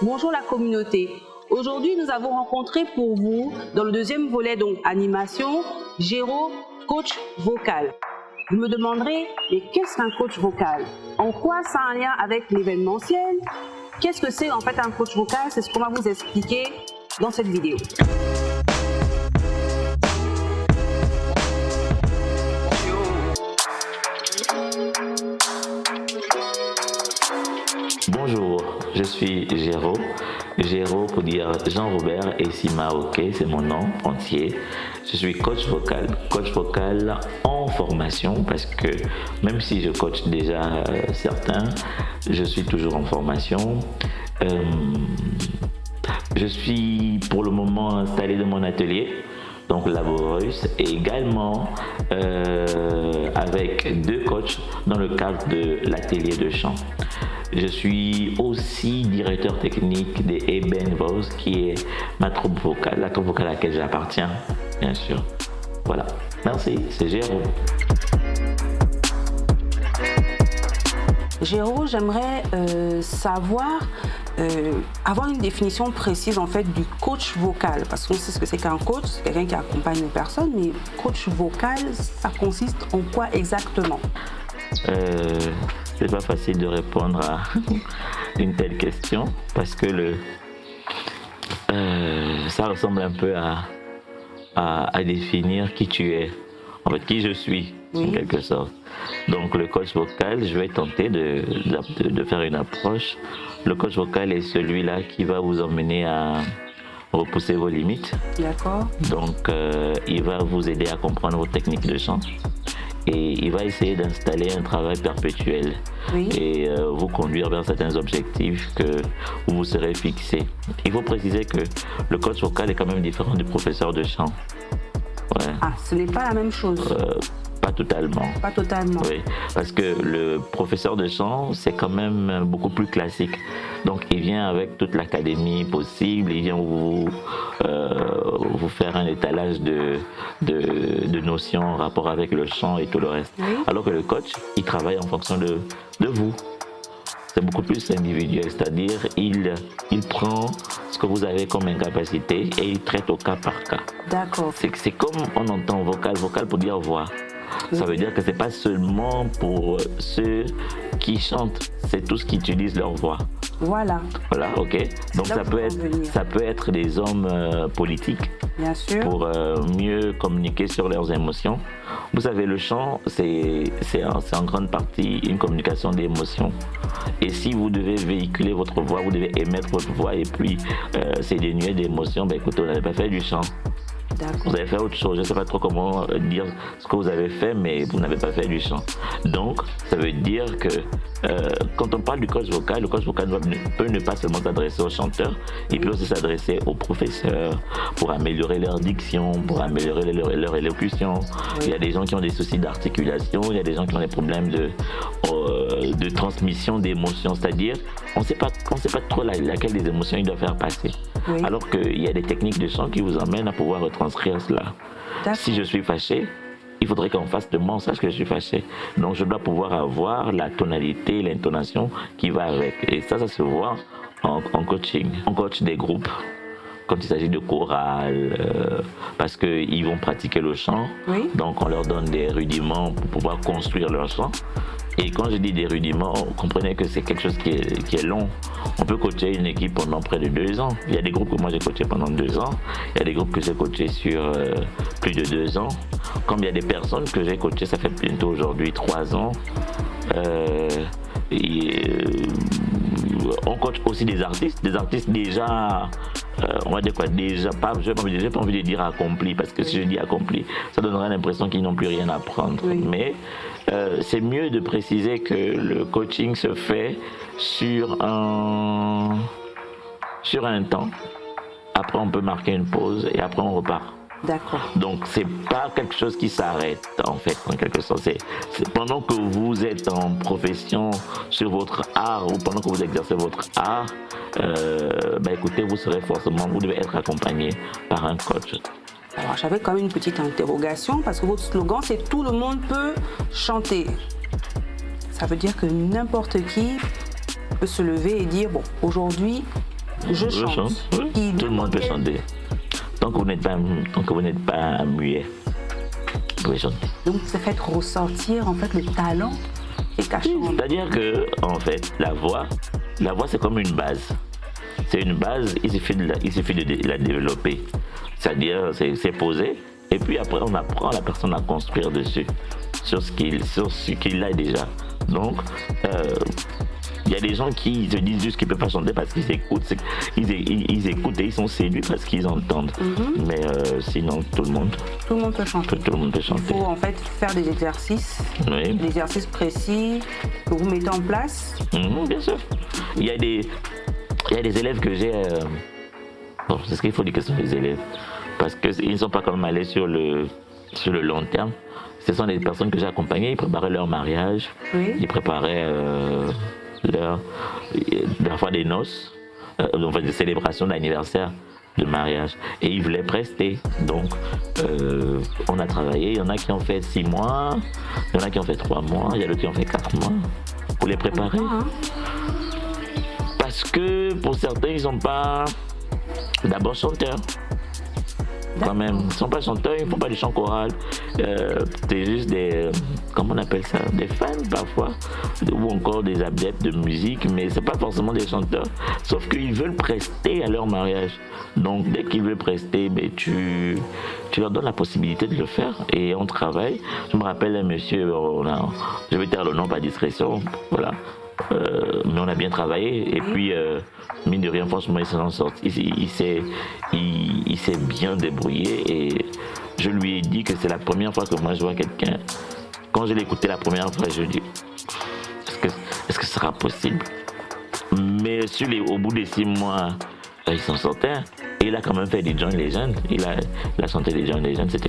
Bonjour la communauté. Aujourd'hui, nous avons rencontré pour vous, dans le deuxième volet, donc animation, Géraud, coach vocal. Vous me demanderez, mais qu'est-ce qu'un coach vocal? En quoi ça a un lien avec l'événementiel? Qu'est-ce que c'est en fait un coach vocal? C'est ce qu'on va vous expliquer dans cette vidéo. Bonjour, je suis Géraud. Géraud pour dire Jean-Robert et Simaoké, c'est mon nom entier. Je suis coach vocal en formation parce que même si je coach déjà certains, je suis toujours en formation. Je suis pour le moment installé dans mon atelier, donc Laborus, et également avec 2 coachs dans le cadre de l'atelier de chant. Je suis aussi directeur technique des Eben Voice, qui est ma troupe vocale, la troupe vocale à laquelle j'appartiens, bien sûr. Voilà, merci, c'est Géraud. Géraud, j'aimerais avoir une définition précise en fait du coach vocal, parce qu'on sait ce que c'est qu'un coach, c'est quelqu'un qui accompagne une personne, mais coach vocal, ça consiste en quoi exactement? C'est pas facile de répondre à une telle question parce que ça ressemble un peu à définir qui tu es, en fait qui je suis, oui, en quelque sorte. Donc le coach vocal, je vais tenter de faire une approche. Le coach vocal est celui-là qui va vous emmener à repousser vos limites. D'accord. Donc il va vous aider à comprendre vos techniques de chant. Et il va essayer d'installer un travail perpétuel, oui, et vous conduire vers certains objectifs que vous vous serez fixés. Il faut préciser que le coach vocal est quand même différent du professeur de chant. Ouais. Ah, ce n'est pas la même chose. Pas totalement. Pas totalement. Oui, parce que le professeur de chant, c'est quand même beaucoup plus classique. Donc, il vient avec toute l'académie possible, il vient vous faire un étalage de notions en rapport avec le chant et tout le reste. Oui. Alors que le coach, il travaille en fonction de vous. C'est beaucoup plus individuel, c'est-à-dire il prend ce que vous avez comme incapacité et il traite au cas par cas. D'accord. C'est comme on entend vocal pour dire voix. Ça veut dire que c'est pas seulement pour ceux qui chantent, c'est tous qui utilisent leur voix. Voilà. Voilà, ok. Donc ça peut être des hommes politiques. Bien sûr. Pour mieux communiquer sur leurs émotions. Vous savez, le chant, c'est en grande partie une communication d'émotions. Et si vous devez véhiculer votre voix, vous devez émettre votre voix et puis c'est dénué d'émotions, ben écoutez, vous n'avez pas fait du chant. Vous avez fait autre chose, je ne sais pas trop comment dire ce que vous avez fait, mais vous n'avez pas fait du chant. Donc, ça veut dire que quand on parle du coach vocal, le coach vocal peut ne pas seulement s'adresser aux chanteurs, il peut aussi s'adresser aux professeurs pour améliorer leur diction, pour améliorer leur élocution. Il y a des gens qui ont des soucis d'articulation, il y a des gens qui ont des problèmes de transmission d'émotions, c'est-à-dire on ne sait pas trop laquelle des émotions il doit faire passer. Oui. Alors qu'il y a des techniques de chant qui vous emmènent à pouvoir retranscrire cela. Si je suis fâché, il faudrait qu'en face de moi, on sache que je suis fâché. Donc je dois pouvoir avoir la tonalité, l'intonation qui va avec. Et ça se voit en coaching. On coach des groupes quand il s'agit de chorale, parce qu'ils vont pratiquer le chant. Oui. Donc on leur donne des rudiments pour pouvoir construire leur chant. Et quand je dis des rudiments, comprenez que c'est quelque chose qui est long. On peut coacher une équipe pendant près de 2 ans. Il y a des groupes que moi j'ai coachés pendant 2 ans. Il y a des groupes que j'ai coachés sur plus de 2 ans. Comme il y a des personnes que j'ai coachées, ça fait bientôt aujourd'hui 3 ans. On coach aussi des artistes déjà, on va dire quoi, déjà pas, j'ai pas envie de dire accompli, parce que si je dis accompli, ça donnerait l'impression qu'ils n'ont plus rien à apprendre. Oui. Mais c'est mieux de préciser que le coaching se fait sur un temps. Après, on peut marquer une pause et après, on repart. D'accord. Donc, c'est pas quelque chose qui s'arrête, en fait, en quelque sorte. C'est pendant que vous êtes en profession sur votre art ou pendant que vous exercez votre art, écoutez, vous devez être accompagné par un coach. Alors, j'avais quand même une petite interrogation parce que votre slogan, c'est « Tout le monde peut chanter ». Ça veut dire que n'importe qui peut se lever et dire « Bon, aujourd'hui, Je chante. Oui. Tout le monde peut chanter. Tant que vous n'êtes pas muet, vous pouvez chanter. Donc, c'est fait ressortir en fait le talent qui est caché. C'est-à-dire que, en fait, la voix, c'est comme une base. C'est une base, il suffit de la développer. C'est-à-dire, c'est posé, et puis après, on apprend la personne à construire dessus, sur ce qu'il a déjà. Donc, il y a des gens qui se disent juste qu'ils ne peuvent pas chanter parce qu'ils écoutent. Ils écoutent et ils sont séduits parce qu'ils entendent. Mais sinon, tout le monde peut chanter. Tout le monde peut chanter. Il faut en fait faire des exercices, des exercices précis que vous mettez en place. Bien sûr. Il y a des élèves que j'ai... Bon, c'est ce qu'il faut dire que ce sont des élèves. Parce qu'ils ne sont pas quand même allés sur le long terme. Ce sont des personnes que j'ai accompagnées. Ils préparaient leur mariage. Ils préparaient... parfois des noces, des célébrations d'anniversaire, de mariage, et ils voulaient prester. Donc on a travaillé. Il y en a qui ont fait 6 mois, il y en a qui ont fait 3 mois, il y a d'autres qui ont fait 4 mois pour les préparer. Parce que pour certains, ils ne sont pas d'abord chanteurs. Quand même, ils ne sont pas chanteurs, ils ne font pas du chant choral. C'est juste comment on appelle ça, des fans parfois, ou encore des adeptes de musique, mais ce n'est pas forcément des chanteurs. Sauf qu'ils veulent prester à leur mariage. Donc dès qu'ils veulent prester, tu leur donnes la possibilité de le faire et on travaille. Je me rappelle un monsieur, je vais taire le nom par discrétion, voilà. Mais on a bien travaillé et puis mine de rien, franchement, il s'est bien débrouillé et je lui ai dit que c'est la première fois que moi je vois quelqu'un. Quand je l'ai écouté la première fois, je dis est-ce que ce sera possible? Mais au bout des 6 mois, il s'en sortait et il a quand même fait des John Legend. Il a chanté des John Legend, c'était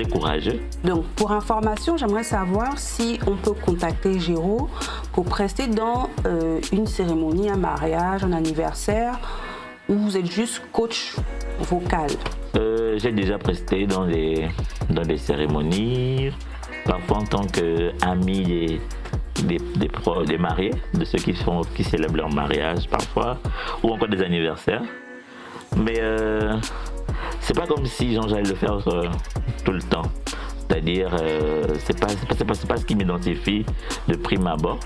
courageux. Donc pour information, j'aimerais savoir si on peut contacter Géraud pour prester dans une cérémonie, un mariage, un anniversaire, ou vous êtes juste coach vocal? J'ai déjà presté dans des cérémonies, parfois en tant qu'ami des mariés, de ceux qui célèbrent leur mariage parfois, ou encore des anniversaires. Mais c'est pas comme si j'allais le faire tout le temps. C'est-à-dire, c'est pas ce qui m'identifie de prime abord,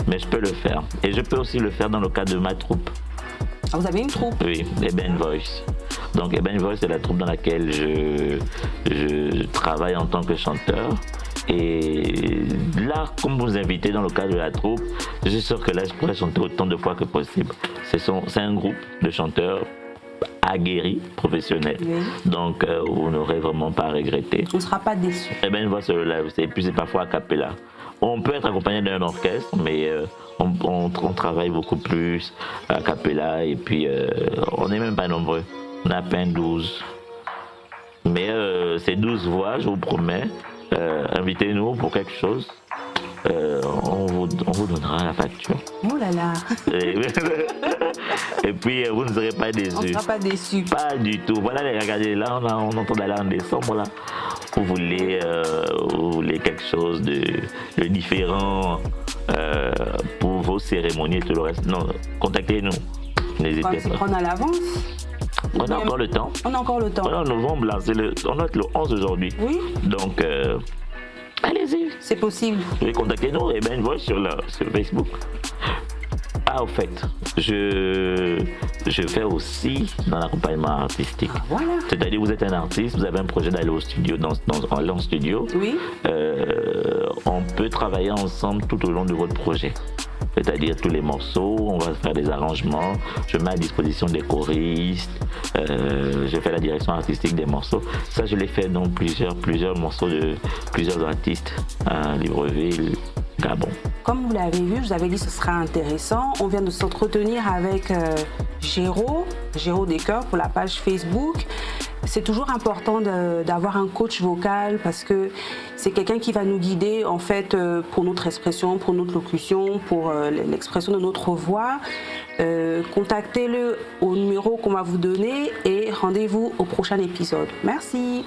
mais je peux le faire. Et je peux aussi le faire dans le cadre de ma troupe. Ah, vous avez une troupe? Oui, Eben Voice. Donc Eben Voice, c'est la troupe dans laquelle je travaille en tant que chanteur. Et là, comme vous invitez dans le cadre de la troupe, je suis sûr que là, je pourrais chanter autant de fois que possible. C'est un groupe de chanteurs aguerris, professionnels. Oui. Donc, vous n'aurez vraiment pas à regretter. On ne sera pas déçu. Eben Voice, et puis c'est parfois a cappella. On peut être accompagné d'un orchestre, mais on travaille beaucoup plus a cappella. Et puis, on n'est même pas nombreux. On a à peine 12. Mais ces 12 voix, je vous promets, invitez-nous pour quelque chose. On vous donnera la facture. Oh là là. Et puis vous ne serez pas déçus. On ne sera pas déçus. Pas du tout. Voilà, regardez, là on entend d'aller en décembre là. Vous voulez quelque chose de différent pour vos cérémonies et tout le reste. Non, contactez-nous. N'hésitez pas. C'est prendre à l'avance. On a encore le temps. On a encore le temps. Voilà, en novembre, là, on doit être le 11 aujourd'hui. Oui. Donc, allez-y. C'est possible. Oui, contactez-nous et Ben Voice sur Facebook. Ah, au fait, je fais aussi dans l'accompagnement artistique. Ah, voilà. C'est-à-dire, vous êtes un artiste, vous avez un projet d'aller au studio, aller en studio. Oui. On peut travailler ensemble tout au long de votre projet. C'est-à-dire tous les morceaux, on va faire des arrangements, je mets à disposition des choristes, je fais la direction artistique des morceaux. Ça, je l'ai fait dans plusieurs morceaux de plusieurs artistes à Libreville, Gabon. Comme vous l'avez vu, je vous avais dit que ce sera intéressant. On vient de s'entretenir avec Géraud Descoeurs pour la page Facebook. C'est toujours important d'avoir un coach vocal parce que c'est quelqu'un qui va nous guider en fait pour notre expression, pour notre locution, pour l'expression de notre voix. Contactez-le au numéro qu'on va vous donner et rendez-vous au prochain épisode. Merci.